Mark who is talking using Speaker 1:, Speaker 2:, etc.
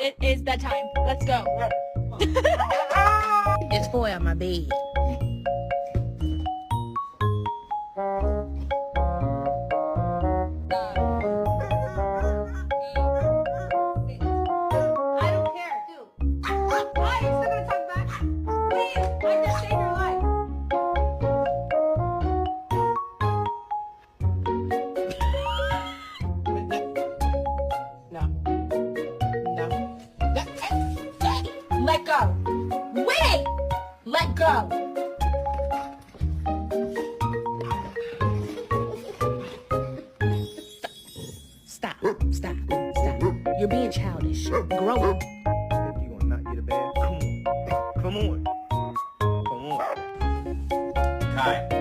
Speaker 1: It is bedtime. Let's go.
Speaker 2: It's 4 on my bed.
Speaker 1: I don't care, dude. Why are you still gonna talk back? Please, I just saved your life.
Speaker 2: No. Let go. Wait! Let go. Stop. Stop. Stop. You're being childish. Grow up.
Speaker 3: If you gonna not get a bath, come on. Come on. Come on.
Speaker 4: Kai.